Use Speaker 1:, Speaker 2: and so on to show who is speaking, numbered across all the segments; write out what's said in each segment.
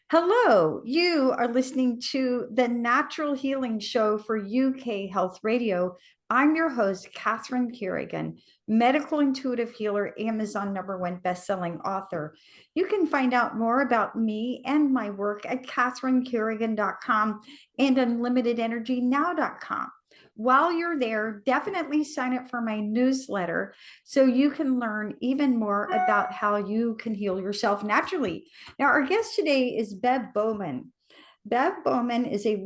Speaker 1: Hello, you are listening to the Natural Healing Show for UK Health Radio. I'm your host, Catherine Carrigan, medical intuitive healer, Amazon #1 bestselling author. You can find out more about me and my work at catherinecarrigan.com and unlimitedenergynow.com. While you're there, definitely sign up for my newsletter so you can learn even more about how you can heal yourself naturally. Now, our guest today is Bev Bowman. Bev Bowman is a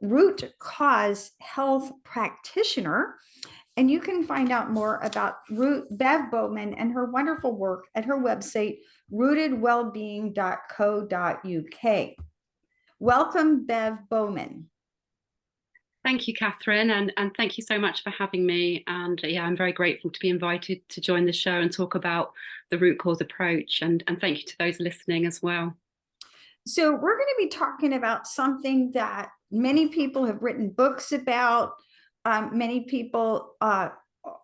Speaker 1: root cause health practitioner, and you can find out more about Bev Bowman and her wonderful work at her website, rootedwellbeing.co.uk. Welcome, Bev Bowman.
Speaker 2: Thank you, Catherine, and thank you so much for having me. And yeah, I'm very grateful to be invited to join the show and talk about the root cause approach. And thank you to those listening as well.
Speaker 1: So we're going to be talking about something that many people have written books about. Many people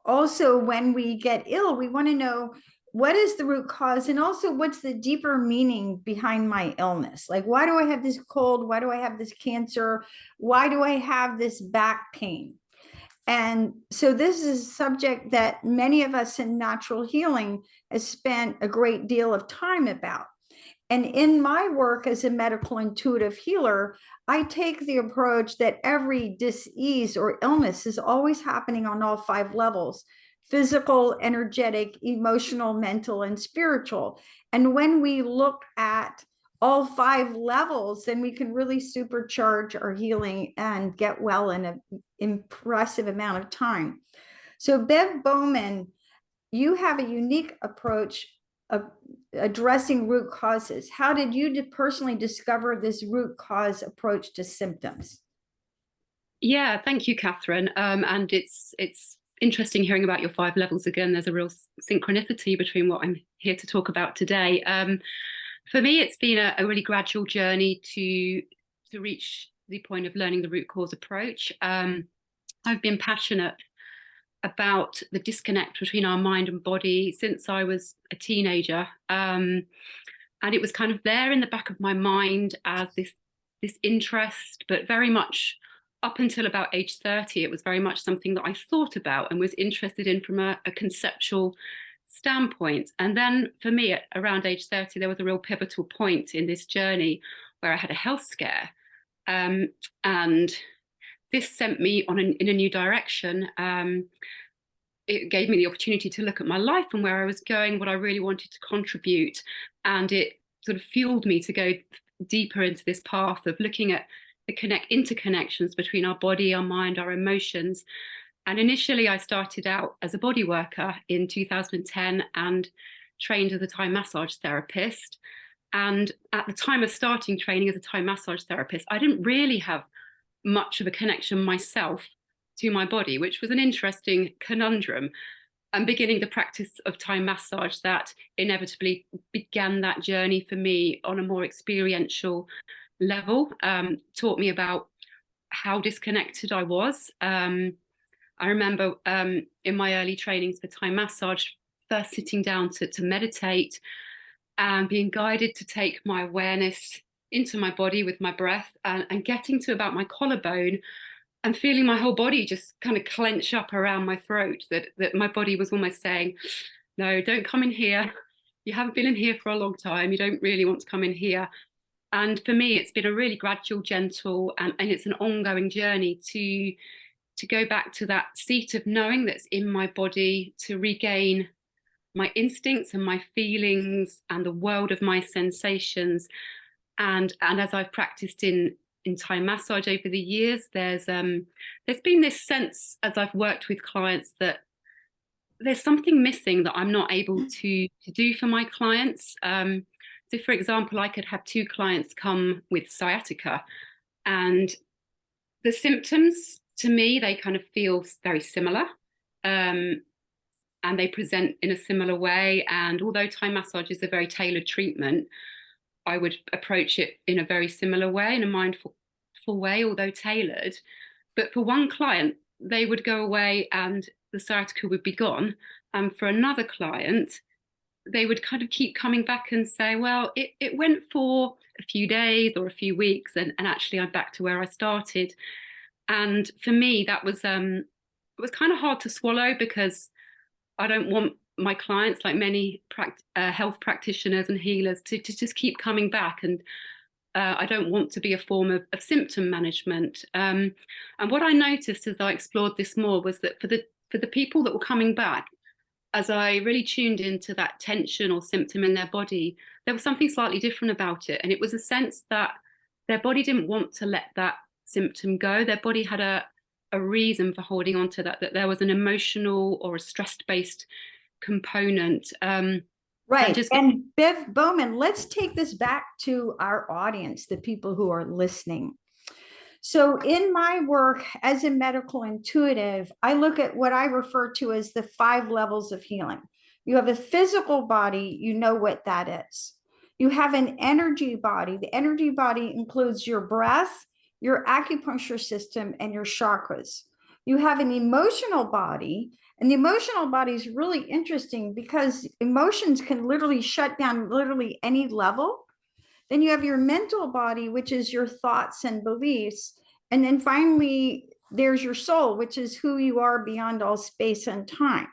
Speaker 1: also, when we get ill, we want to know what is the root cause and also what's the deeper meaning behind my illness. Like, why do I have this cold? Why do I have this cancer? Why do I have this back pain? And so this is a subject that many of us in natural healing has spent a great deal of time about. And in my work as a medical intuitive healer, I take the approach that every disease or illness is always happening on all 5 levels: physical, energetic, emotional, mental, and spiritual. And when we look at all 5 levels, then we can really supercharge our healing and get well in an impressive amount of time. So, Bev Bowman, you have a unique approach of addressing root causes. How did you personally discover this root cause approach to symptoms?
Speaker 2: Yeah, thank you, Catherine. And it's interesting hearing about your 5 levels again. There's a real synchronicity between what I'm here to talk about today. For me, it's been a really gradual journey to reach the point of learning the root cause approach. I've been passionate about the disconnect between our mind and body since I was a teenager. And it was kind of there in the back of my mind as this interest, but very much up until about age 30, it was very much something that I thought about and was interested in from a conceptual standpoint. And then for me, at around age 30, there was a real pivotal point in this journey where I had a health scare. And this sent me in a new direction. It gave me the opportunity to look at my life and where I was going, what I really wanted to contribute. And it sort of fueled me to go deeper into this path of looking at the interconnections between our body, our mind, our emotions. And initially, I started out as a body worker in 2010 and trained as a Thai massage therapist. And at the time of starting training as a Thai massage therapist, I didn't really have much of a connection myself to my body, which was an interesting conundrum. And beginning the practice of Thai massage, that inevitably began that journey for me on a more experiential level, taught me about how disconnected I was. I remember in my early trainings for Thai massage, first sitting down to meditate and being guided to take my awareness into my body with my breath and getting to about my collarbone and feeling my whole body just kind of clench up around my throat, that my body was almost saying, no, don't come in here. You haven't been in here for a long time. You don't really want to come in here. And for me, it's been a really gradual, gentle, and it's an ongoing journey to go back to that seat of knowing that's in my body, to regain my instincts and my feelings and the world of my sensations. And as I've practiced in Thai massage over the years, there's been this sense as I've worked with clients that there's something missing that I'm not able to do for my clients. So for example, I could have 2 clients come with sciatica, and the symptoms to me, they kind of feel very similar. And they present in a similar way. And although Thai massage is a very tailored treatment, I would approach it in a very similar way, in a mindful way, although tailored. But for one client, they would go away and the sciatica would be gone. And for another client, they would kind of keep coming back and say, well, it went for a few days or a few weeks, and actually I'm back to where I started. And for me, that was it was kind of hard to swallow, because I don't want my clients, like many health practitioners and healers, to just keep coming back. And I don't want to be a form of symptom management. And what I noticed as I explored this more was that for the people that were coming back, as I really tuned into that tension or symptom in their body, there was something slightly different about it. And it was a sense that their body didn't want to let that symptom go. Their body had a reason for holding on to that there was an emotional or a stress-based component.
Speaker 1: Right. And Bev Bowman, let's take this back to our audience, the people who are listening. So in my work as a medical intuitive, I look at what I refer to as the 5 levels of healing. You have a physical body, you know what that is. You have an energy body. The energy body includes your breath, your acupuncture system, and your chakras. You have an emotional body, and the emotional body is really interesting because emotions can literally shut down literally any level. Then you have your mental body, which is your thoughts and beliefs. And then finally, there's your soul, which is who you are beyond all space and time.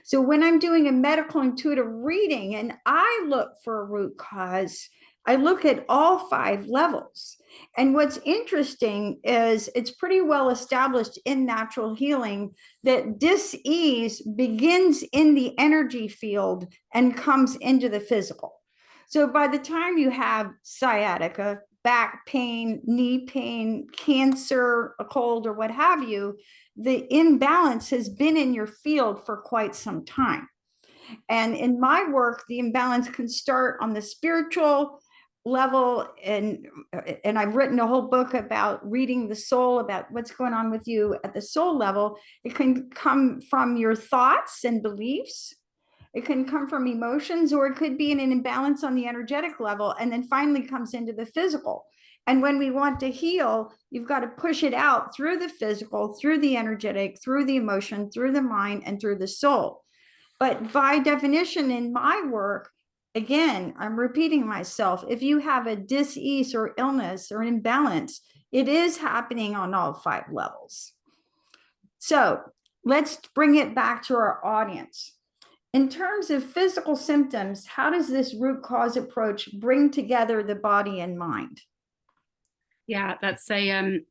Speaker 1: So when I'm doing a medical intuitive reading and I look for a root cause, I look at all 5 levels. And what's interesting is it's pretty well established in natural healing that dis-ease begins in the energy field and comes into the physical. So by the time you have sciatica, back pain, knee pain, cancer, a cold, or what have you, the imbalance has been in your field for quite some time. And in my work, the imbalance can start on the spiritual level, and I've written a whole book about reading the soul, about what's going on with you at the soul level. It can come from your thoughts and beliefs. It can come from emotions, or it could be in an imbalance on the energetic level, and then finally comes into the physical. And when we want to heal, you've got to push it out through the physical, through the energetic, through the emotion, through the mind, and through the soul. But by definition, in my work, again, I'm repeating myself, if you have a dis-ease or illness or an imbalance, it is happening on all 5 levels. So let's bring it back to our audience. In terms of physical symptoms, how does this root cause approach bring together the body and mind?
Speaker 2: Yeah, that's a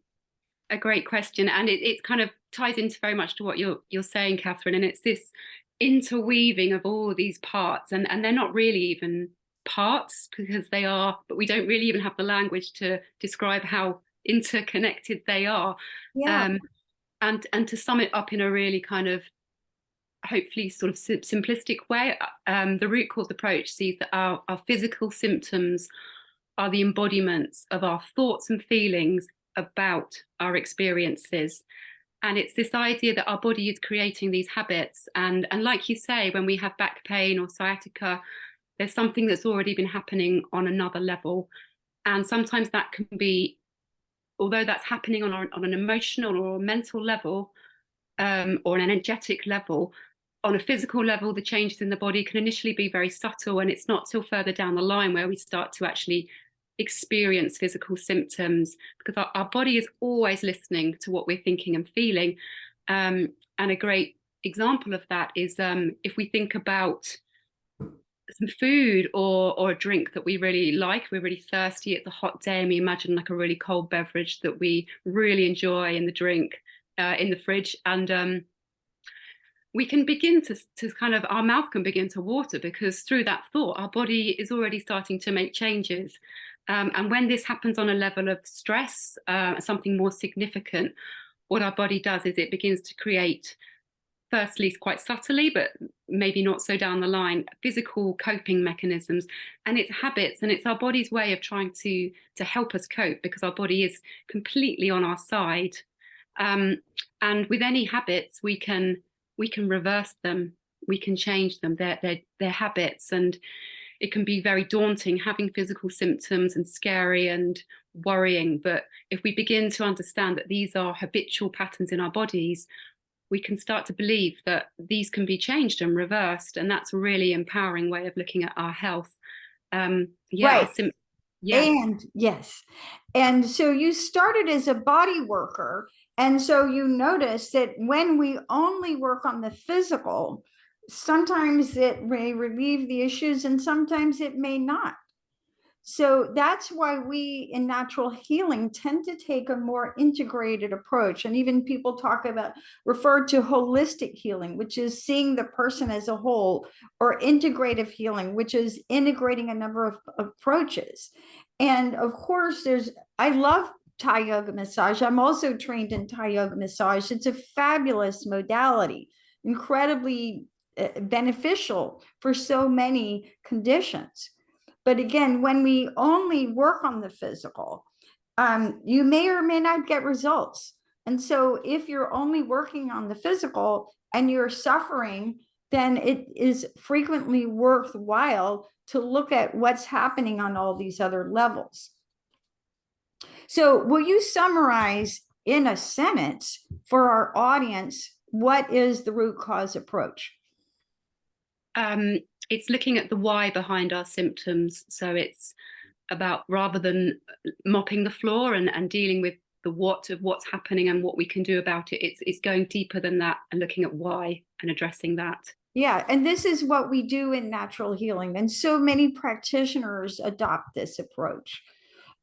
Speaker 2: great question, and it kind of ties into very much to what you're saying, Catherine. And it's this interweaving of all these parts, and they're not really even parts because they are, but we don't really even have the language to describe how interconnected they are.
Speaker 1: Yeah.
Speaker 2: And to sum it up in a really kind of hopefully sort of simplistic way, the root cause approach sees that our physical symptoms are the embodiments of our thoughts and feelings about our experiences. And it's this idea that our body is creating these habits. And like you say, when we have back pain or sciatica, there's something that's already been happening on another level. And sometimes that can be, although that's happening on an emotional or mental level, or an energetic level, on a physical level, the changes in the body can initially be very subtle, and it's not till further down the line where we start to actually experience physical symptoms, because our body is always listening to what we're thinking and feeling. And a great example of that is if we think about some food or a drink that we really like, we're really thirsty, it's a hot day, and we imagine like a really cold beverage that we really enjoy in the drink in the fridge, and we can begin to kind of, our mouth can begin to water, because through that thought our body is already starting to make changes. And when this happens on a level of stress, something more significant, what our body does is it begins to create, firstly quite subtly, but maybe not so down the line, physical coping mechanisms. And it's habits, and it's our body's way of trying to help us cope, because our body is completely on our side. And with any habits, we can reverse them, we can change them. They're habits, and it can be very daunting having physical symptoms and scary and worrying. But if we begin to understand that these are habitual patterns in our bodies, we can start to believe that these can be changed and reversed. And that's a really empowering way of looking at our health. Yeah,
Speaker 1: Right.
Speaker 2: yeah.
Speaker 1: And yes. And so you started as a body worker. And so you notice that when we only work on the physical, sometimes it may relieve the issues and sometimes it may not. So that's why we in natural healing tend to take a more integrated approach. And even people talk about, refer to holistic healing, which is seeing the person as a whole, or integrative healing, which is integrating a number of approaches. And of course, I love Thai yoga massage. I'm also trained in Thai yoga massage. It's a fabulous modality, incredibly beneficial for so many conditions. But again, when we only work on the physical, you may or may not get results. And so if you're only working on the physical and you're suffering, then it is frequently worthwhile to look at what's happening on all these other levels. So will you summarize in a sentence for our audience, what is the root cause approach?
Speaker 2: It's looking at the why behind our symptoms. So it's about, rather than mopping the floor and dealing with the what of what's happening and what we can do about it, it's going deeper than that and looking at why and addressing that.
Speaker 1: Yeah, and this is what we do in natural healing, and so many practitioners adopt this approach.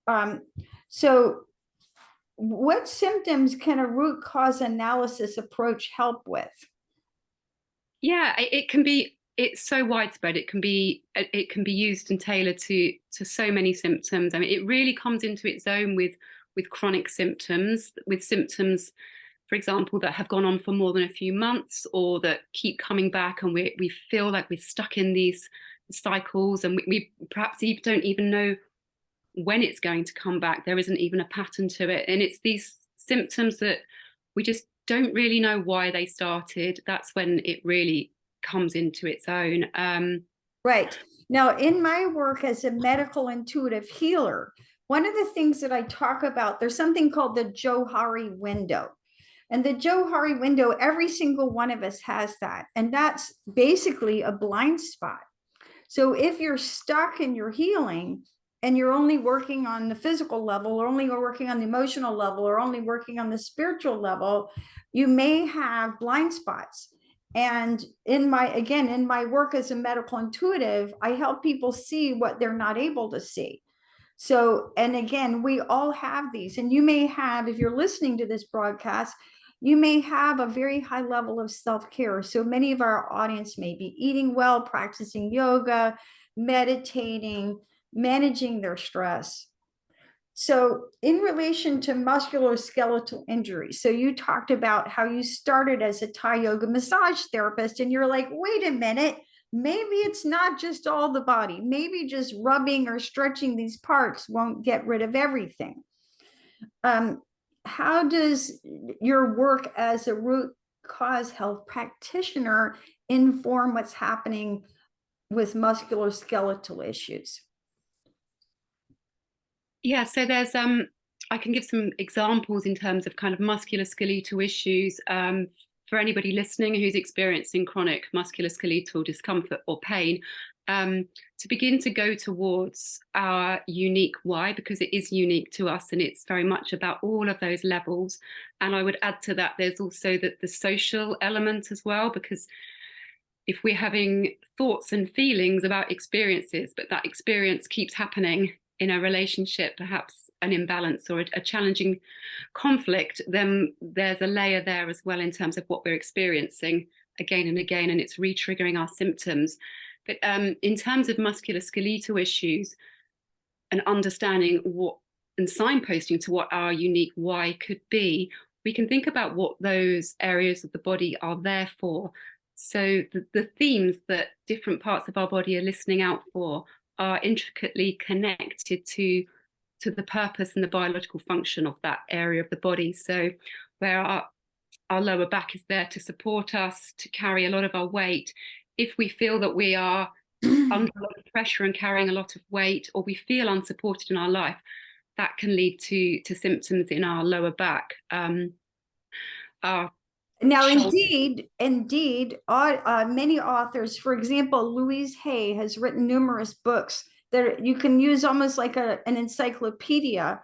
Speaker 1: Um, so, what symptoms can a root cause analysis approach help with?
Speaker 2: Yeah, it can be. It's so widespread. It can be used and tailored to so many symptoms. I mean, it really comes into its own with chronic symptoms, with symptoms, for example, that have gone on for more than a few months or that keep coming back, and we feel like we're stuck in these cycles, and we perhaps even don't even know when it's going to come back. There isn't even a pattern to it, and it's these symptoms that we just don't really know why they started. That's when it really comes into its own.
Speaker 1: Right. Now, in my work as a medical intuitive healer, one of the things that I talk about, there's something called the Johari window. And the Johari window, every single one of us has that. And that's basically a blind spot. So if you're stuck in your healing and you're only working on the physical level, or only working on the emotional level, or only working on the spiritual level, you may have blind spots. And in my work as a medical intuitive, I help people see what they're not able to see. So, and again, we all have these, and you may have, if you're listening to this broadcast, you may have a very high level of self-care. So many of our audience may be eating well, practicing yoga, meditating, managing their stress. So in relation to musculoskeletal injuries, so you talked about how you started as a Thai yoga massage therapist, and you're like, wait a minute, maybe it's not just all the body. Maybe just rubbing or stretching these parts won't get rid of everything. How does your work as a root cause health practitioner inform what's happening with musculoskeletal issues?
Speaker 2: Yeah, so there's I can give some examples in terms of kind of musculoskeletal issues, for anybody listening who's experiencing chronic musculoskeletal discomfort or pain, to begin to go towards our unique why, because it is unique to us and it's very much about all of those levels. And I would add to that, there's also the social element as well, because if we're having thoughts and feelings about experiences, but that experience keeps happening in a relationship, perhaps an imbalance or a challenging conflict, then there's a layer there as well in terms of what we're experiencing again and again, and it's re-triggering our symptoms. But in terms of musculoskeletal issues and understanding what and signposting to what our unique why could be, we can think about what those areas of the body are there for. So the themes that different parts of our body are listening out for are intricately connected to the purpose and the biological function of that area of the body. So where our lower back is there to support us, to carry a lot of our weight, if we feel that we are under a lot of pressure and carrying a lot of weight, or we feel unsupported in our life, that can lead to symptoms in our lower back. Our
Speaker 1: Now,
Speaker 2: shoulder.
Speaker 1: many authors, for example, Louise Hay has written numerous books that you can use almost like an encyclopedia.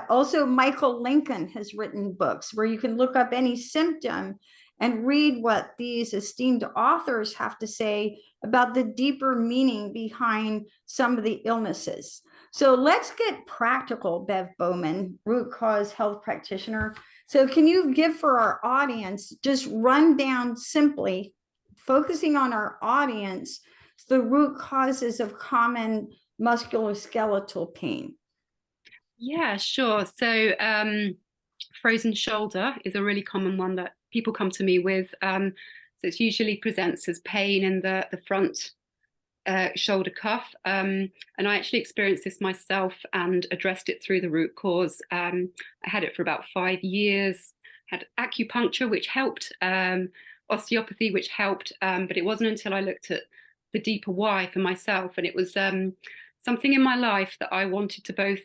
Speaker 1: Also, Michael Lincoln has written books where you can look up any symptom and read what these esteemed authors have to say about the deeper meaning behind some of the illnesses. So let's get practical, Bev Bowman, root cause health practitioner. So can you give for our audience, just run down simply, focusing on our audience, the root causes of common musculoskeletal pain?
Speaker 2: Yeah, sure. So frozen shoulder is a really common one that people come to me with. So it usually presents as pain in the front shoulder cuff. And I actually experienced this myself and addressed it through the root cause. I had it for about 5 years, had acupuncture, which helped, osteopathy, which helped. But it wasn't until I looked at the deeper why for myself. And it was something in my life that I wanted to both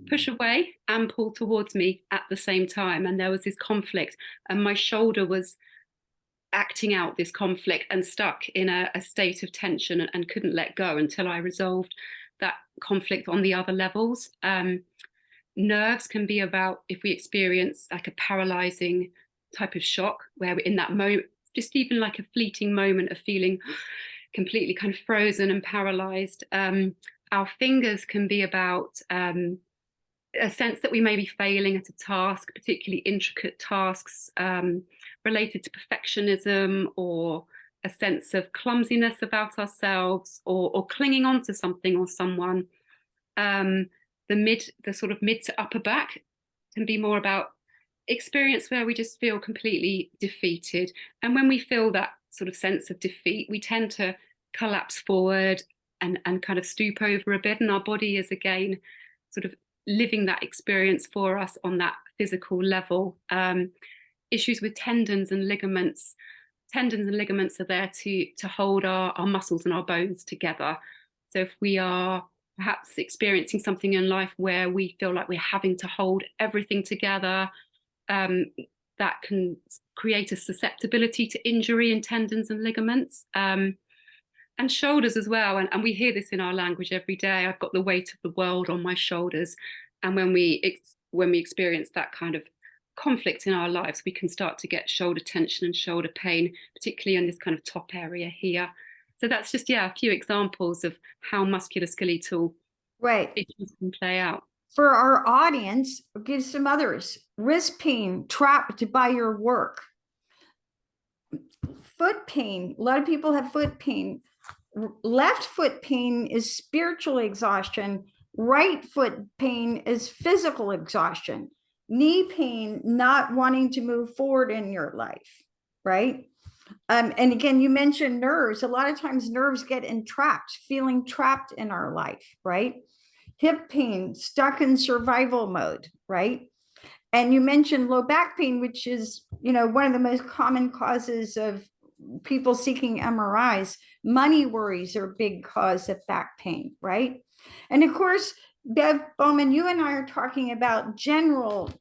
Speaker 2: push away and pull towards me at the same time. And there was this conflict, and my shoulder was acting out this conflict and stuck in a state of tension and couldn't let go until I resolved that conflict on the other levels. Nerves can be about if we experience like a paralyzing type of shock where we're in that moment, just even like a fleeting moment of feeling completely kind of frozen and paralyzed. Our fingers can be about a sense that we may be failing at a task, particularly intricate tasks related to perfectionism, or a sense of clumsiness about ourselves, or clinging on to something or someone. The sort of mid to upper back can be more about experience where we just feel completely defeated. And when we feel that sort of sense of defeat, we tend to collapse forward and kind of stoop over a bit. And our body is again sort of living that experience for us on that physical level. Issues with tendons and ligaments. Tendons and ligaments are there to hold our muscles and our bones together. So if we are perhaps experiencing something in life where we feel like we're having to hold everything together, that can create a susceptibility to injury in tendons and ligaments. And shoulders as well. And we hear this in our language every day. I've got the weight of the world on my shoulders. And when we experience that kind of conflict in our lives, we can start to get shoulder tension and shoulder pain, particularly in this kind of top area here. So that's just, a few examples of how musculoskeletal issues can play out.
Speaker 1: For our audience, I'll give some others. Wrist pain, trapped by your work. Foot pain, a lot of people have foot pain. Left foot pain is spiritual exhaustion. Right foot pain is physical exhaustion. Knee pain, not wanting to move forward in your life, right? And again, you mentioned nerves. A lot of times nerves get entrapped, feeling trapped in our life, right? Hip pain, stuck in survival mode, right? And you mentioned low back pain, which is, one of the most common causes of people seeking MRIs. Money worries are a big cause of back pain, right? And of course, Bev Bowman, you and I are talking about general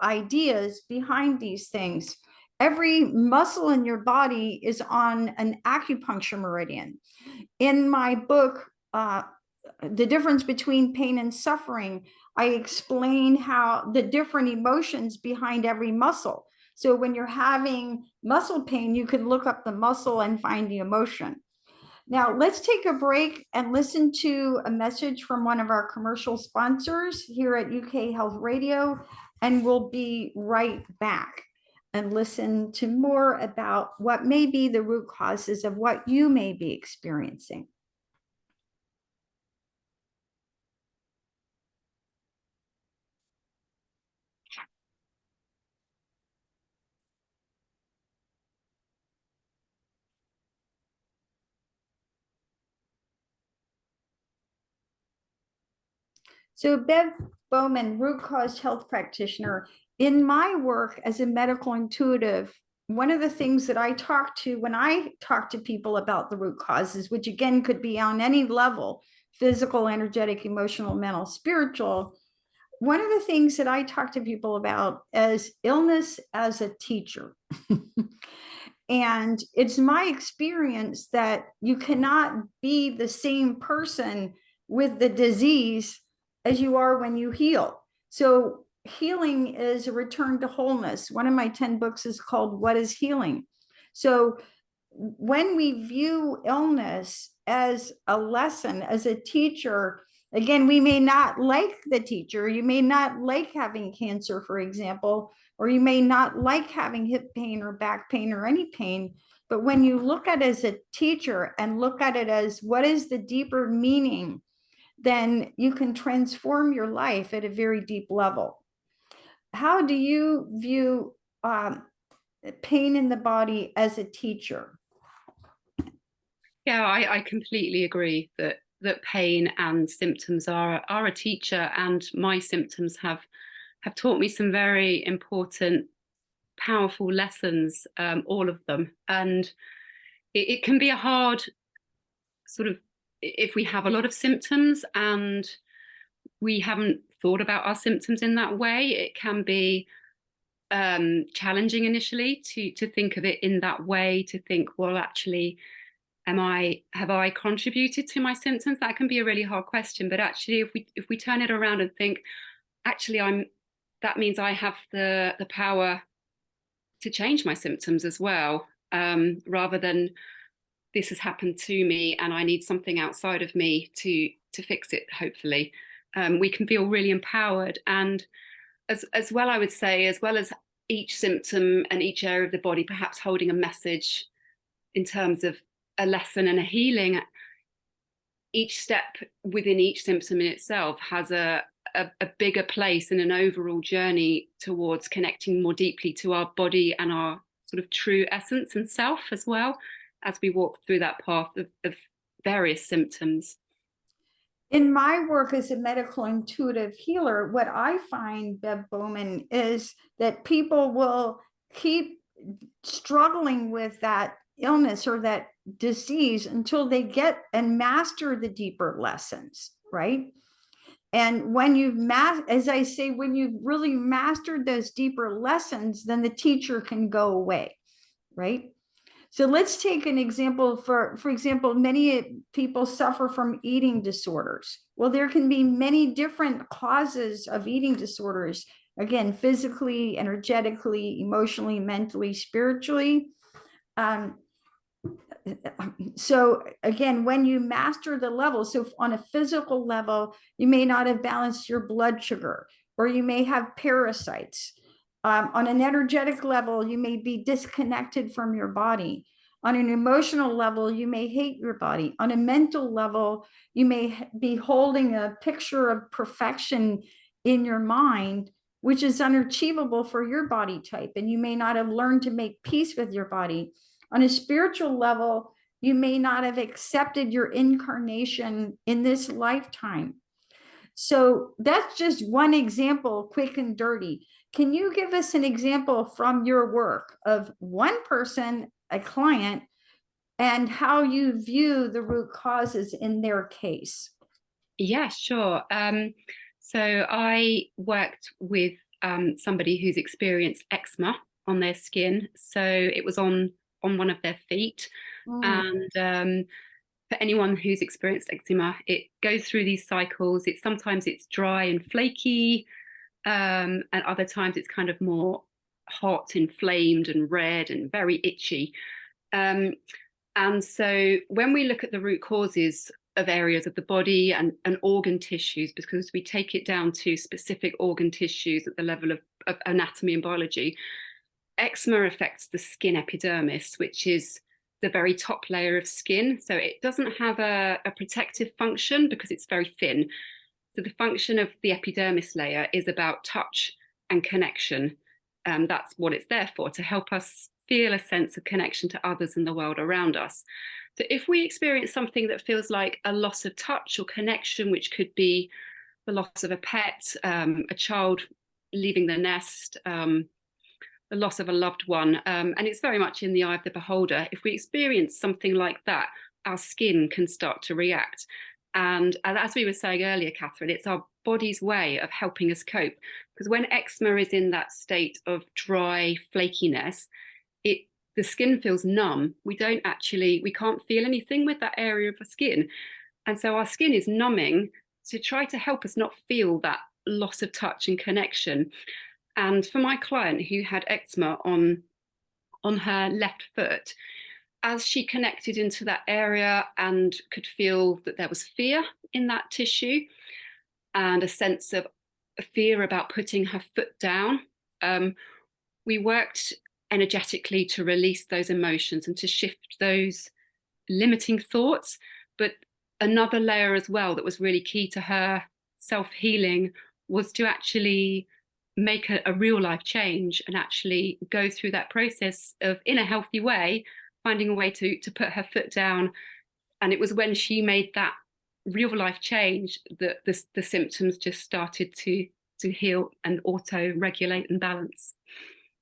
Speaker 1: ideas behind these things. Every muscle in your body is on an acupuncture meridian. In my book, The Difference Between Pain and Suffering, I explain how the different emotions behind every muscle. So when you're having muscle pain, you can look up the muscle and find the emotion. Now, let's take a break and listen to a message from one of our commercial sponsors here at UK Health Radio, and we'll be right back and listen to more about what may be the root causes of what you may be experiencing. So Bev Bowman, root cause health practitioner. In my work as a medical intuitive, one of the things that I talk to when I talk to people about the root causes, which again could be on any level, physical, energetic, emotional, mental, spiritual, one of the things that I talk to people about is illness as a teacher. And it's my experience that you cannot be the same person with the disease as you are when you heal. So healing is a return to wholeness. One of my 10 books is called What is Healing? So when we view illness as a lesson, as a teacher, again, we may not like the teacher. You may not like having cancer, for example, or you may not like having hip pain or back pain or any pain. But when you look at it as a teacher and look at it as what is the deeper meaning, then you can transform your life at a very deep level. How do you view pain in the body as a teacher?
Speaker 2: Yeah, I completely agree that pain and symptoms are a teacher, and my symptoms have taught me some very important, powerful lessons, all of them. And it can be a hard sort of, if we have a lot of symptoms and we haven't thought about our symptoms in that way, it can be challenging initially to think of it in that way, to think, well, actually, have I contributed to my symptoms? That can be a really hard question. But actually, if we turn it around and think, actually, that means I have the power to change my symptoms as well, rather than this has happened to me and I need something outside of me to fix it. Hopefully, we can feel really empowered. And as well, I would say, as well as each symptom and each area of the body perhaps holding a message in terms of a lesson and a healing, each step within each symptom in itself has a bigger place in an overall journey towards connecting more deeply to our body and our sort of true essence and self, as well as we walk through that path of various symptoms.
Speaker 1: In my work as a medical intuitive healer, what I find, Bev Bowman, is that people will keep struggling with that illness or that disease until they get and master the deeper lessons, right? And when as I say, when you've really mastered those deeper lessons, then the teacher can go away, right? So let's take an example. For example, many people suffer from eating disorders. Well, there can be many different causes of eating disorders. Again, physically, energetically, emotionally, mentally, spiritually. So again, when you master the level, so on a physical level, you may not have balanced your blood sugar, or you may have parasites. On an energetic level, you may be disconnected from your body. On an emotional level, you may hate your body. On a mental level, you may be holding a picture of perfection in your mind, which is unachievable for your body type, and you may not have learned to make peace with your body. On a spiritual level, you may not have accepted your incarnation in this lifetime. So that's just one example, quick and dirty. Can you give us an example from your work of one person, a client, and how you view the root causes in their case?
Speaker 2: Yeah, sure. So I worked with somebody who's experienced eczema on their skin. So it was on one of their feet.
Speaker 1: Mm.
Speaker 2: And for anyone who's experienced eczema, it goes through these cycles. Sometimes it's dry and flaky, and other times it's kind of more hot, inflamed, and red, and very itchy. And so when we look at the root causes of areas of the body and organ tissues, because we take it down to specific organ tissues at the level of anatomy and biology, eczema affects the skin epidermis, which is the very top layer of skin. So it doesn't have a protective function because it's very thin. So the function of the epidermis layer is about touch and connection. That's what it's there for, to help us feel a sense of connection to others and the world around us. So if we experience something that feels like a loss of touch or connection, which could be the loss of a pet, a child leaving the nest, the loss of a loved one, and it's very much in the eye of the beholder. If we experience something like that, our skin can start to react. And as we were saying earlier, Catherine, it's our body's way of helping us cope. Because when eczema is in that state of dry flakiness, the skin feels numb. We can't feel anything with that area of the skin. And so our skin is numbing to try to help us not feel that loss of touch and connection. And for my client who had eczema on her left foot, as she connected into that area and could feel that there was fear in that tissue and a sense of fear about putting her foot down, we worked energetically to release those emotions and to shift those limiting thoughts. But another layer as well that was really key to her self-healing was to actually make a real life change and actually go through that process of, in a healthy way, finding a way to put her foot down. And it was when she made that real life change that the symptoms just started to heal and auto regulate and balance.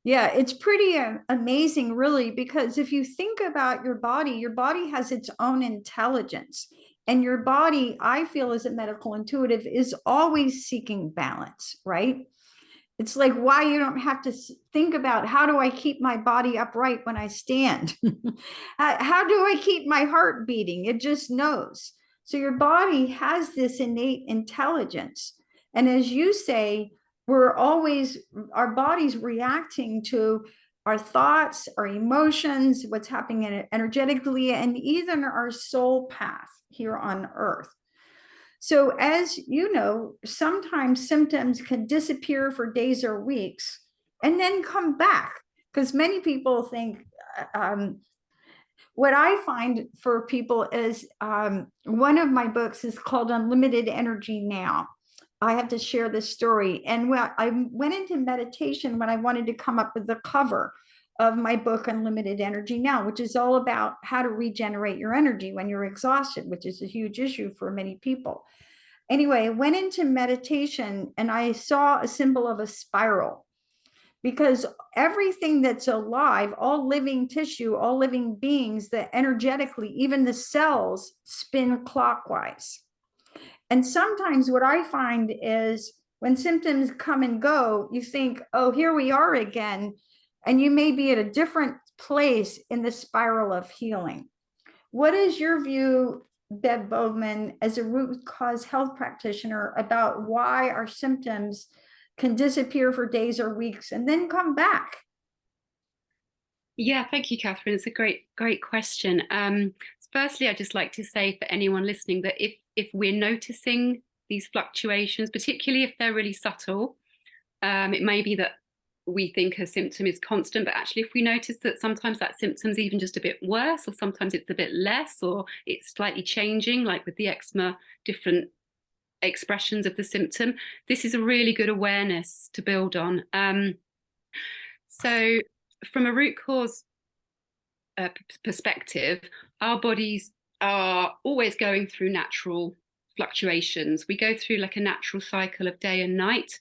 Speaker 1: Yeah, it's pretty amazing, really, because if you think about your body has its own intelligence. And your body, I feel, as a medical intuitive, is always seeking balance, right? It's like why you don't have to think about how do I keep my body upright when I stand? How do I keep my heart beating? It just knows. So your body has this innate intelligence. And as you say, our body's reacting to our thoughts, our emotions, what's happening energetically, and even our soul path here on earth. So, as you know, sometimes symptoms can disappear for days or weeks and then come back, because many people think, what I find for people is, one of my books is called Unlimited Energy Now. I have to share this story. And I went into meditation when I wanted to come up with the cover of my book, Unlimited Energy Now, which is all about how to regenerate your energy when you're exhausted, which is a huge issue for many people. Anyway, I went into meditation and I saw a symbol of a spiral, because everything that's alive, all living tissue, all living beings, that energetically, even the cells, spin clockwise. And sometimes what I find is when symptoms come and go, you think, oh, here we are again. And you may be at a different place in the spiral of healing. What is your view, Bev Bowman, as a root cause health practitioner, about why our symptoms can disappear for days or weeks and then come back?
Speaker 2: Yeah, thank you, Catherine. It's a great question. Firstly, I'd just like to say for anyone listening that if we're noticing these fluctuations, particularly if they're really subtle, it may be that we think a symptom is constant, but actually if we notice that sometimes that symptom's even just a bit worse, or sometimes it's a bit less, or it's slightly changing, like with the eczema, different expressions of the symptom, this is a really good awareness to build on. So from a root cause perspective, our bodies are always going through natural fluctuations. We go through like a natural cycle of day and night.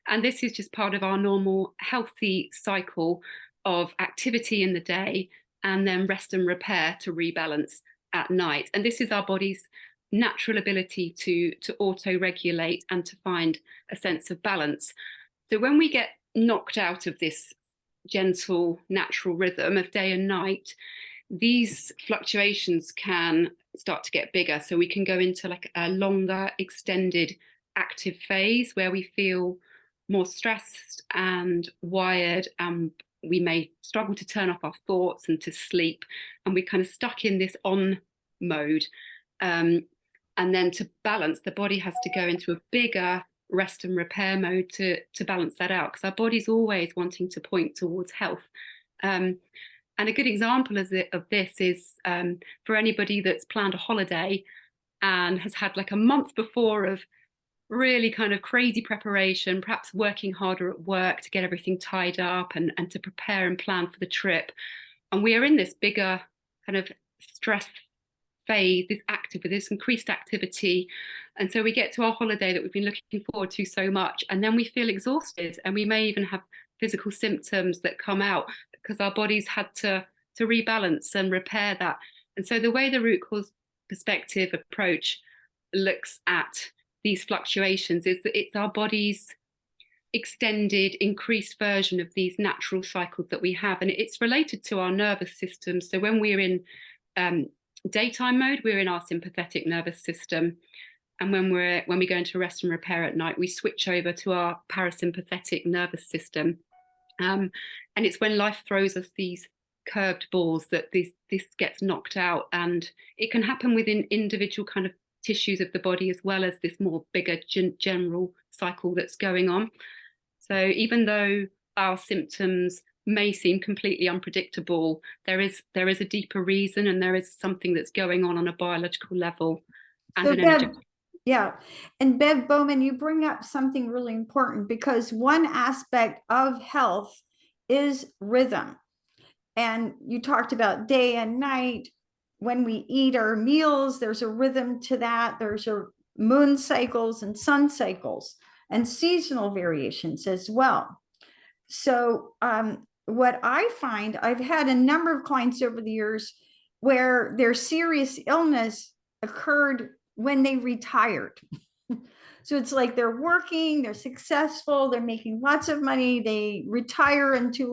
Speaker 2: And this is just part of our normal healthy cycle of activity in the day and then rest and repair to rebalance at night. And this is our body's natural ability to auto-regulate and to find a sense of balance. So when we get knocked out of this gentle natural rhythm of day and night, these fluctuations can start to get bigger. So we can go into like a longer, extended active phase where we feel more stressed and wired, and we may struggle to turn off our thoughts and to sleep, and we're kind of stuck in this on mode. And then to balance, the body has to go into a bigger rest and repair mode to balance that out, because our body's always wanting to point towards health. And a good example of this is for anybody that's planned a holiday and has had like a month before of really kind of crazy preparation, perhaps working harder at work to get everything tied up and to prepare and plan for the trip. And we are in this bigger kind of stress phase, this increased activity. And so we get to our holiday that we've been looking forward to so much, and then we feel exhausted, and we may even have physical symptoms that come out because our bodies had to rebalance and repair that. And so the way the root cause perspective approach looks at these fluctuations is that it's our body's extended, increased version of these natural cycles that we have. And it's related to our nervous system. So when we're in daytime mode, we're in our sympathetic nervous system. And when we go into rest and repair at night, we switch over to our parasympathetic nervous system. And it's when life throws us these curved balls that this gets knocked out. And it can happen within individual kind of tissues of the body, as well as this more bigger general cycle that's going on. So even though our symptoms may seem completely unpredictable, there is a deeper reason, and there is something that's going on a biological level and
Speaker 1: So
Speaker 2: an energetic.
Speaker 1: yeah. And Bev Bowman, you bring up something really important, because one aspect of health is rhythm. And you talked about day and night. When we eat our meals, there's a rhythm to that. There's a moon cycles and sun cycles and seasonal variations as well. So what I find, I've had a number of clients over the years where their serious illness occurred when they retired. So it's like they're working, they're successful, they're making lots of money, they retire, and 2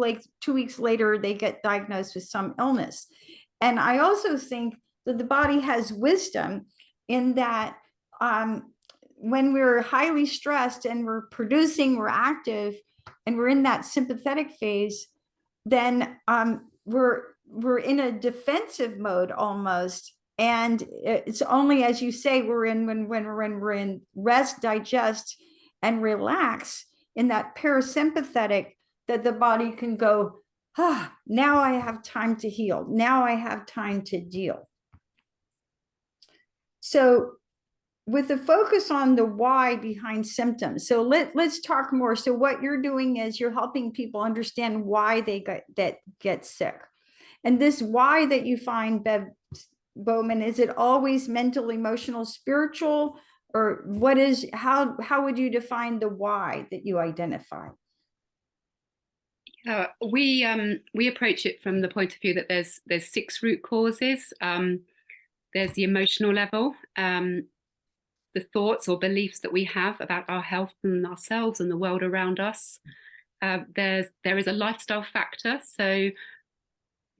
Speaker 1: weeks later, they get diagnosed with some illness. And I also think that the body has wisdom in that when we're highly stressed and we're producing, we're active, and we're in that sympathetic phase, then we're in a defensive mode almost. And it's only, as you say, when we're in rest, digest, and relax in that parasympathetic, that the body can go, now I have time to heal. Now I have time to deal. So with the focus on the why behind symptoms. So let's talk more. So what you're doing is you're helping people understand why they get sick. And this why that you find, Bev Bowman, is it always mental, emotional, spiritual, or how would you define the why that you identify?
Speaker 2: We approach it from the point of view that there's 6 root causes. There's the emotional level, the thoughts or beliefs that we have about our health and ourselves and the world around us. There is a lifestyle factor. So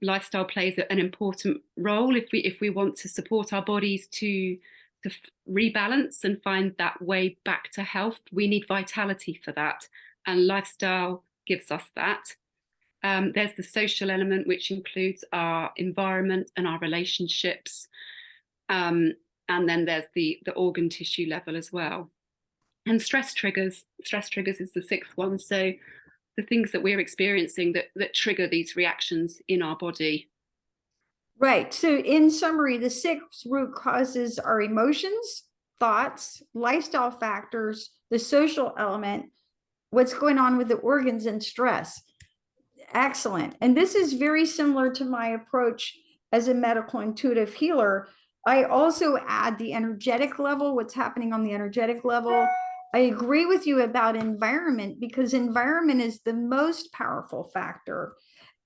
Speaker 2: lifestyle plays an important role if we want to support our bodies to rebalance and find that way back to health. We need vitality for that, and lifestyle gives us that. There's the social element, which includes our environment and our relationships. And then there's the organ tissue level as well. And stress triggers is the 6th one. So the things that we're experiencing that trigger these reactions in our body.
Speaker 1: Right. So in summary, the 6 root causes are emotions, thoughts, lifestyle factors, the social element, what's going on with the organs, and stress. Excellent. And this is very similar to my approach as a medical intuitive healer. I also add the energetic level, what's happening on the energetic level. I agree with you about environment, because environment is the most powerful factor.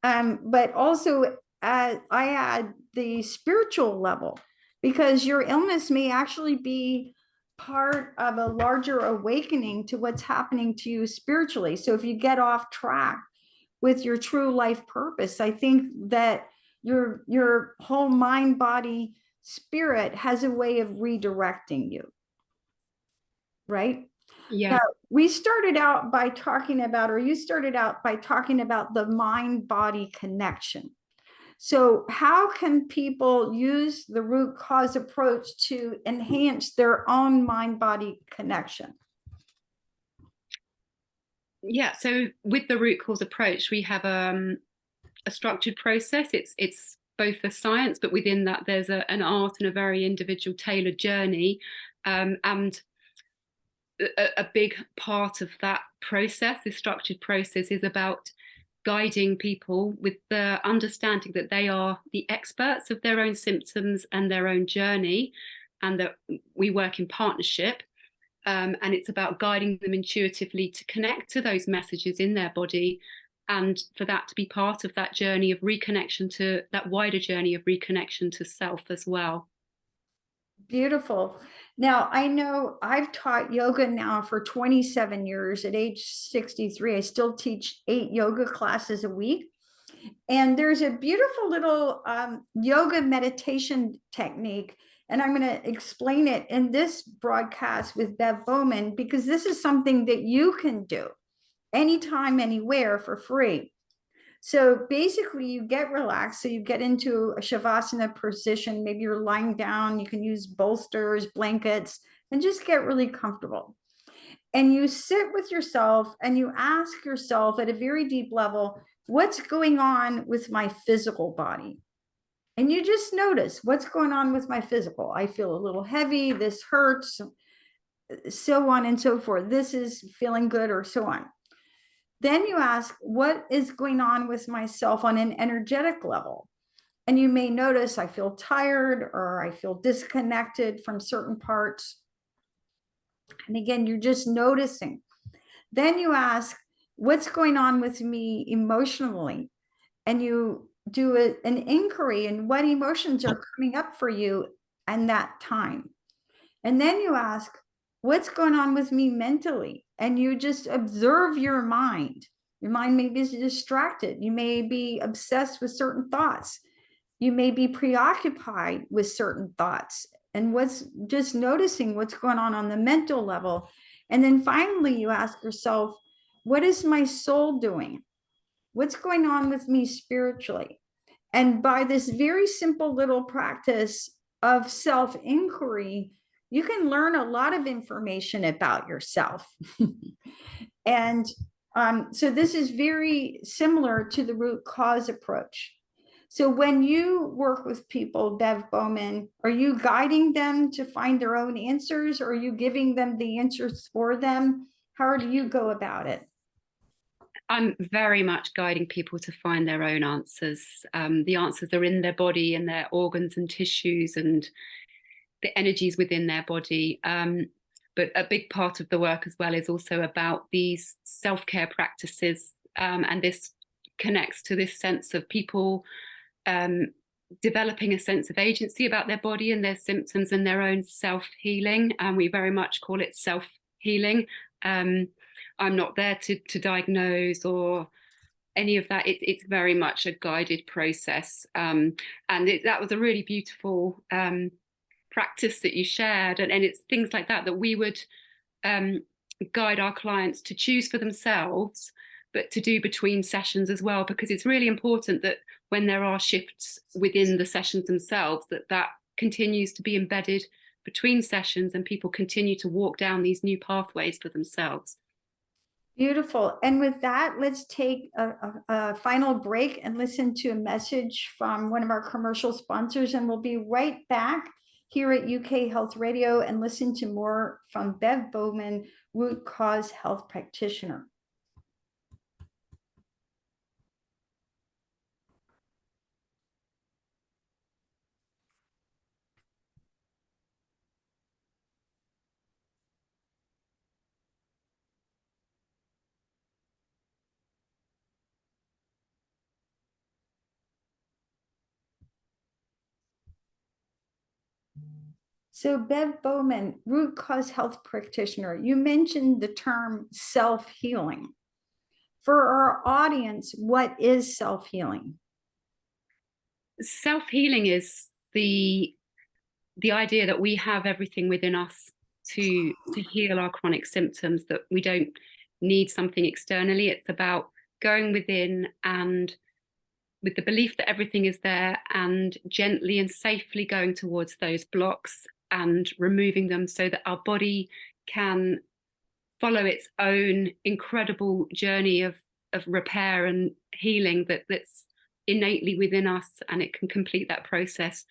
Speaker 1: But also I add the spiritual level, because your illness may actually be part of a larger awakening to what's happening to you spiritually. So if you get off track with your true life purpose, I think that your whole mind, body, spirit has a way of redirecting you, right?
Speaker 2: Yeah.
Speaker 1: Now, we started out by talking about, or you started out by talking about, the mind-body connection. So how can people use the root cause approach to enhance their own mind-body connection?
Speaker 2: Yeah, so with the root cause approach, we have a structured process. It's both a science, but within that there's an art and a very individual tailored journey. And a big part of that process, this structured process, is about guiding people with the understanding that they are the experts of their own symptoms and their own journey, and that we work in partnership. And it's about guiding them intuitively to connect to those messages in their body, and for that to be part of that journey of reconnection, to that wider journey of reconnection to self as well.
Speaker 1: Beautiful. Now, I know I've taught yoga now for 27 years. At age 63, I still teach 8 yoga classes a week. And there's a beautiful little yoga meditation technique. And I'm going to explain it in this broadcast with Bev Bowman, because this is something that you can do anytime, anywhere for free. So basically, you get relaxed. So you get into a shavasana position. Maybe you're lying down. You can use bolsters, blankets, and just get really comfortable. And you sit with yourself and you ask yourself at a very deep level, what's going on with my physical body? And you just notice what's going on with my physical. I feel a little heavy. This hurts, so on and so forth. This is feeling good, or so on. Then you ask, what is going on with myself on an energetic level? And you may notice I feel tired or I feel disconnected from certain parts. And again, you're just noticing. Then you ask, what's going on with me emotionally? And you do an inquiry in what emotions are coming up for you and that time. And then you ask, what's going on with me mentally? And you just observe your mind. Your mind may be distracted. You may be obsessed with certain thoughts. You may be preoccupied with certain thoughts. And what's just noticing what's going on the mental level. And then finally, you ask yourself, what is my soul doing? What's going on with me spiritually? And by this very simple little practice of self inquiry, you can learn a lot of information about yourself. And so this is very similar to the root cause approach. So when you work with people, Bev Bowman, are you guiding them to find their own answers, or are you giving them the answers for them? How do you go about it?
Speaker 2: I'm very much guiding people to find their own answers. The answers are in their body and their organs and tissues and the energies within their body. But a big part of the work as well is also about these self-care practices. And this connects to this sense of people developing a sense of agency about their body and their symptoms and their own self-healing. And we very much call it self-healing. I'm not there to diagnose or any of that. It's very much a guided process. And that was a really beautiful practice that you shared. And it's things like that we would guide our clients to choose for themselves, but to do between sessions as well, because it's really important that when there are shifts within the sessions themselves, that continues to be embedded between sessions and people continue to walk down these new pathways for themselves.
Speaker 1: Beautiful. And with that, let's take a final break and listen to a message from one of our commercial sponsors. And we'll be right back here at UK Health Radio and listen to more from Bev Bowman, root cause health practitioner. So Bev Bowman, root cause health practitioner, you mentioned the term self-healing. For our audience, what is self-healing?
Speaker 2: Self-healing is the idea that we have everything within us to heal our chronic symptoms, that we don't need something externally. It's about going within and with the belief that everything is there and gently and safely going towards those blocks and removing them so that our body can follow its own incredible journey of repair and healing that's innately within us, and it can complete that process.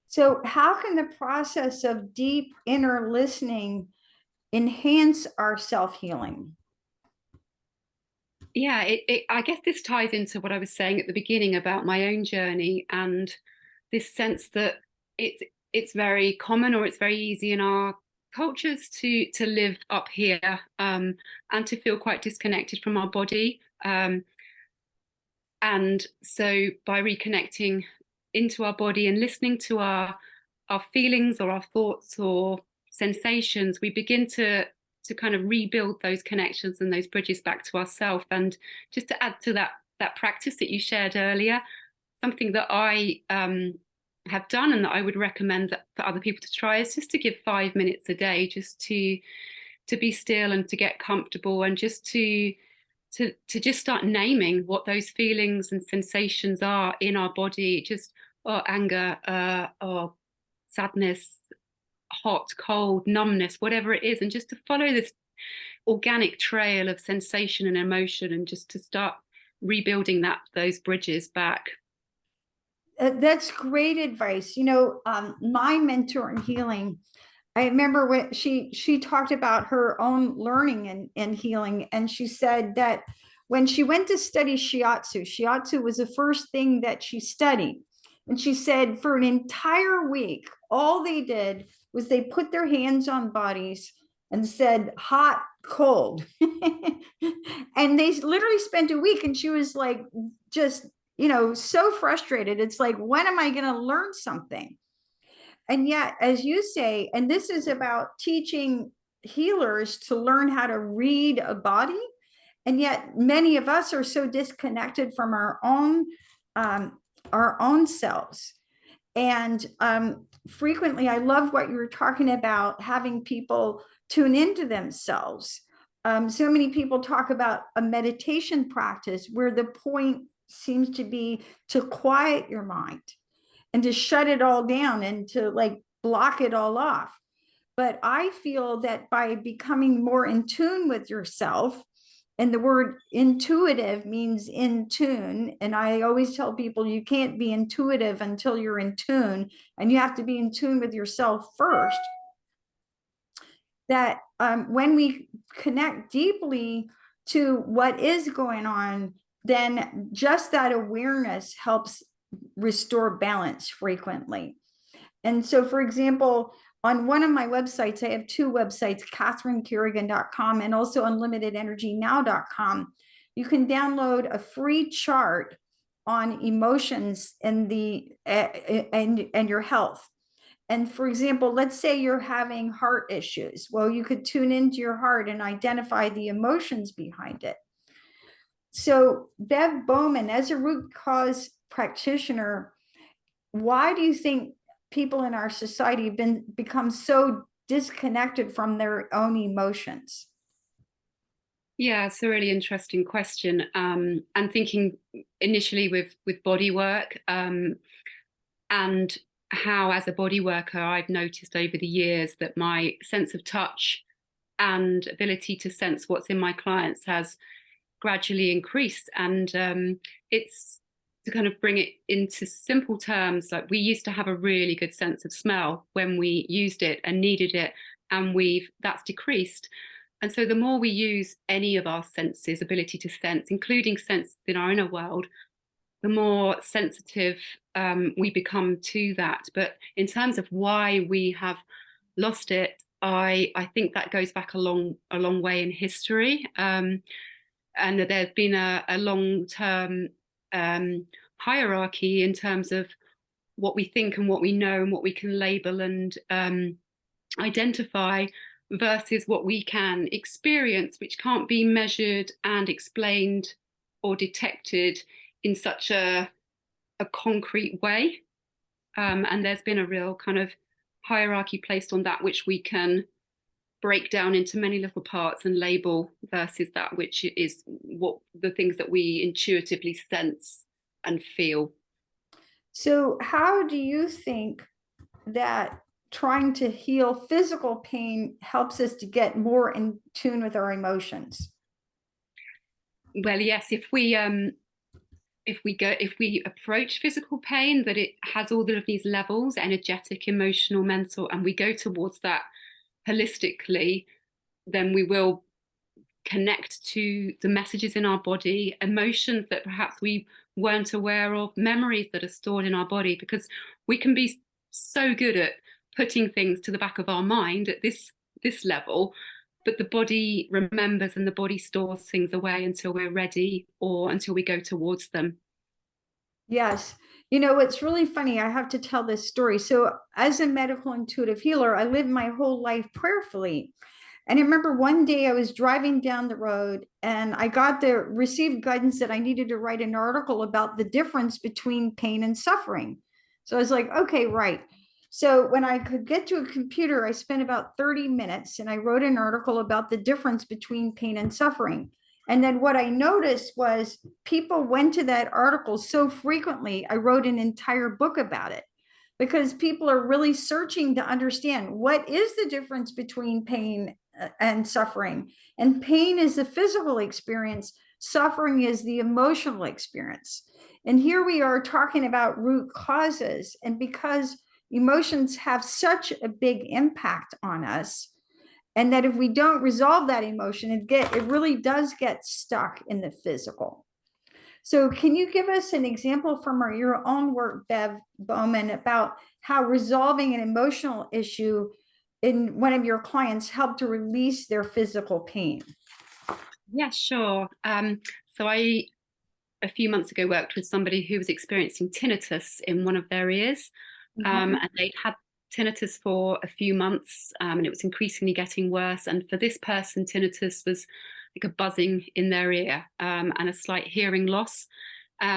Speaker 1: So how can the process of deep inner listening enhance our self-healing?
Speaker 2: Yeah, I guess this ties into what I was saying at the beginning about my own journey and this sense that it's very common, or it's very easy in our cultures to live up here and to feel quite disconnected from our body. And so by reconnecting into our body and listening to our our feelings or our thoughts or sensations, we begin to kind of rebuild those connections and those bridges back to ourselves. And just to add to that practice that you shared earlier, something that I have done and that I would recommend that for other people to try is just to give 5 minutes a day, just to be still and to get comfortable, and just to just start naming what those feelings and sensations are in our body, just anger, or sadness, hot, cold, numbness, whatever it is, and just to follow this organic trail of sensation and emotion, and just to start rebuilding those bridges back.
Speaker 1: That's great advice. My mentor in healing, I remember when she talked about her own learning and healing, and she said that when she went to study shiatsu was the first thing that she studied. And she said for an entire week, all they did was they put their hands on bodies and said hot, cold. And they literally spent a week, and she was like, just, so frustrated. It's like, when am I going to learn something? And yet, as you say, and this is about teaching healers to learn how to read a body. And yet many of us are so disconnected from our own selves. And frequently, I love what you were talking about, having people tune into themselves. So many people talk about a meditation practice where the point seems to be to quiet your mind and to shut it all down and to like block it all off. But I feel that by becoming more in tune with yourself, and the word intuitive means in tune. And I always tell people you can't be intuitive until you're in tune, and you have to be in tune with yourself first. That when we connect deeply to what is going on, then just that awareness helps restore balance frequently. And so, for example, on one of my websites, I have two websites, catherinecarrigan.com and also unlimitedenergynow.com. You can download a free chart on emotions and and your health. And for example, let's say you're having heart issues. Well, you could tune into your heart and identify the emotions behind it. So, Bev Bowman, as a root cause practitioner, why do you think people in our society have become so disconnected from their own emotions?
Speaker 2: Yeah, it's a really interesting question. And thinking initially with body work, and how, as a body worker, I've noticed over the years that my sense of touch and ability to sense what's in my clients has gradually increased. And it's to kind of bring it into simple terms, like we used to have a really good sense of smell when we used it and needed it, and that's decreased. And so the more we use any of our senses, ability to sense, including sense in our inner world, the more sensitive we become to that. But in terms of why we have lost it, I think that goes back a long way in history. And there's been a long-term hierarchy in terms of what we think and what we know and what we can label and identify, versus what we can experience, which can't be measured and explained or detected in such a concrete way. And there's been a real kind of hierarchy placed on that, which we can break down into many little parts and label, versus that which is what the things that we intuitively sense and feel.
Speaker 1: So, how do you think that trying to heal physical pain helps us to get more in tune with our emotions?
Speaker 2: Well, yes, if we approach physical pain, that it has all of these levels, energetic, emotional, mental, and we go towards that holistically, then we will connect to the messages in our body, emotions that perhaps we weren't aware of, memories that are stored in our body, because we can be so good at putting things to the back of our mind at this level, but the body remembers and the body stores things away until we're ready or until we go towards them.
Speaker 1: Yes. You know, it's really funny. I have to tell this story. So, as a medical intuitive healer, I lived my whole life prayerfully. And I remember one day I was driving down the road and I got the received guidance that I needed to write an article about the difference between pain and suffering. So I was like, okay, right. So when I could get to a computer, I spent about 30 minutes and I wrote an article about the difference between pain and suffering. And then what I noticed was people went to that article so frequently, I wrote an entire book about it because people are really searching to understand what is the difference between pain and suffering. And pain is the physical experience, suffering is the emotional experience. And here we are talking about root causes. And because emotions have such a big impact on us, and that if we don't resolve that emotion, it really does get stuck in the physical. So can you give us an example from your own work, Bev Bowman, about how resolving an emotional issue in one of your clients helped to release their physical pain?
Speaker 2: Yeah, sure. So I, a few months ago, worked with somebody who was experiencing tinnitus in one of their ears. And they'd had tinnitus for a few months, and it was increasingly getting worse. And for this person, tinnitus was like a buzzing in their ear, and a slight hearing loss.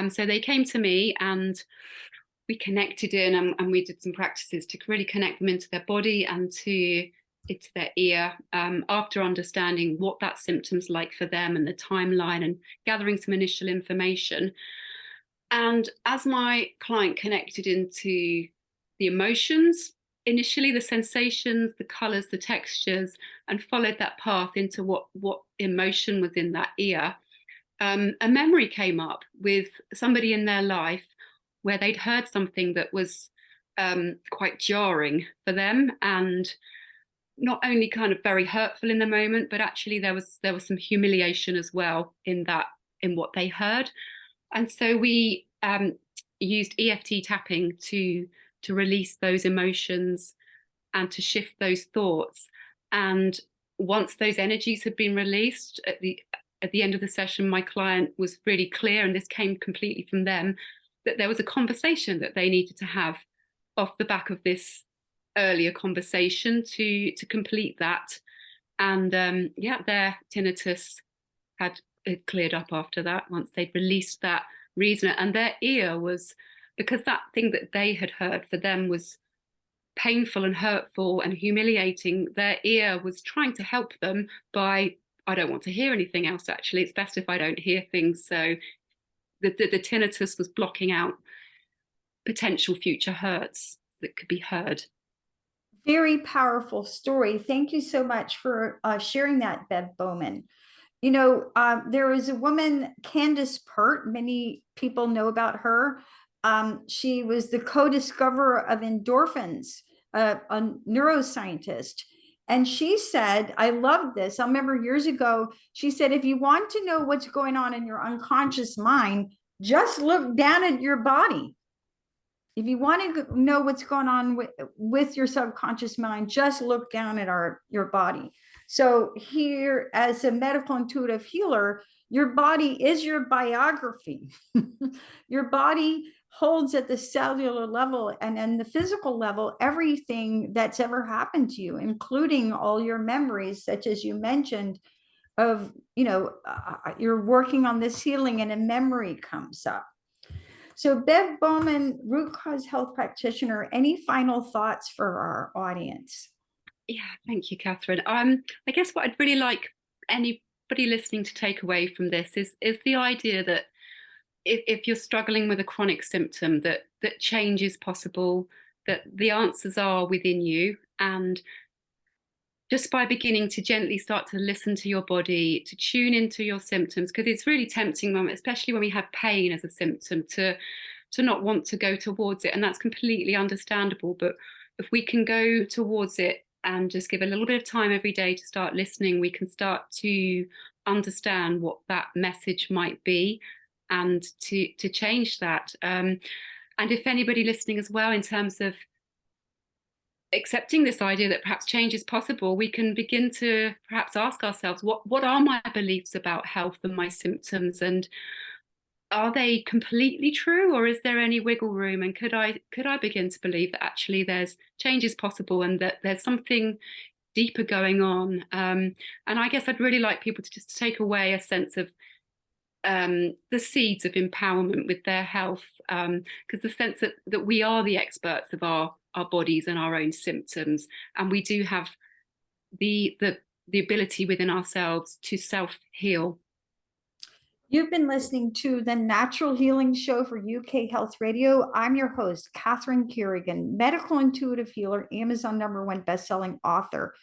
Speaker 2: So they came to me and we connected in, and we did some practices to really connect them into their body and into their ear, after understanding what that symptom's like for them and the timeline and gathering some initial information. And as my client connected into the emotions, initially the sensations, the colors, the textures, and followed that path into what emotion was in that ear, a memory came up with somebody in their life where they'd heard something that was quite jarring for them, and not only kind of very hurtful in the moment, but actually there was some humiliation as well in that, in what they heard. And so we used EFT tapping to release those emotions and to shift those thoughts. And once those energies had been released at the end of the session, my client was really clear, and this came completely from them, that there was a conversation that they needed to have off the back of this earlier conversation to complete that. And yeah, their tinnitus had cleared up after that once they'd released that reason. And their ear was, because that thing that they had heard for them was painful and hurtful and humiliating, their ear was trying to help them by, I don't want to hear anything else, actually. It's best if I don't hear things. So the tinnitus was blocking out potential future hurts that could be heard.
Speaker 1: Very powerful story. Thank you so much for sharing that, Bev Bowman. You know, there was a woman, Candace Pert, many people know about her. She was the co-discoverer of endorphins, a neuroscientist. And she said, I love this. I remember years ago, she said, if you want to know what's going on in your unconscious mind, just look down at your body. If you want to know what's going on with your subconscious mind, just look down at your body. So here, as a medical intuitive healer, your body is your biography. Your body holds at the cellular level and then the physical level everything that's ever happened to you, including all your memories, such as you mentioned, of, you know, you're working on this healing and a memory comes up. So Bev Bowman, root cause health practitioner, any final thoughts for our audience?
Speaker 2: Yeah, thank you, Catherine. I guess what I'd really like anybody listening to take away from this is the idea that if you're struggling with a chronic symptom, that change is possible, that the answers are within you, and just by beginning to gently start to listen to your body, to tune into your symptoms, because it's really tempting, especially when we have pain as a symptom, to not want to go towards it, and that's completely understandable. But if we can go towards it and just give a little bit of time every day to start listening, we can start to understand what that message might be, and to change that. And if anybody listening as well, in terms of accepting this idea that perhaps change is possible, we can begin to perhaps ask ourselves, what are my beliefs about health and my symptoms? And are they completely true, or is there any wiggle room? And could I begin to believe that actually there's changes possible and that there's something deeper going on? And I guess I'd really like people to just take away a sense of the seeds of empowerment with their health, because the sense that we are the experts of our bodies and our own symptoms, and we do have the ability within ourselves to self heal.
Speaker 1: You've been listening to the Natural Healing Show for UK Health Radio. I'm your host, Catherine Carrigan, medical intuitive healer, Amazon #1 bestselling author.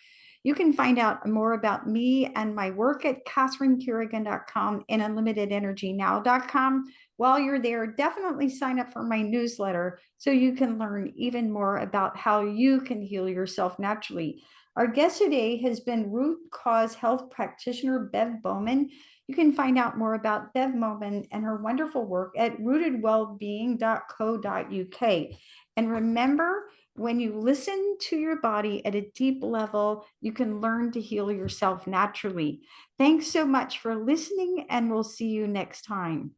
Speaker 1: You can find out more about me and my work at catherinecarrigan.com and unlimitedenergynow.com. While you're there, definitely sign up for my newsletter so you can learn even more about how you can heal yourself naturally. Our guest today has been root cause health practitioner Bev Bowman. You can find out more about Bev Bowman and her wonderful work at rootedwellbeing.co.uk. And remember, when you listen to your body at a deep level, you can learn to heal yourself naturally. Thanks so much for listening, and we'll see you next time.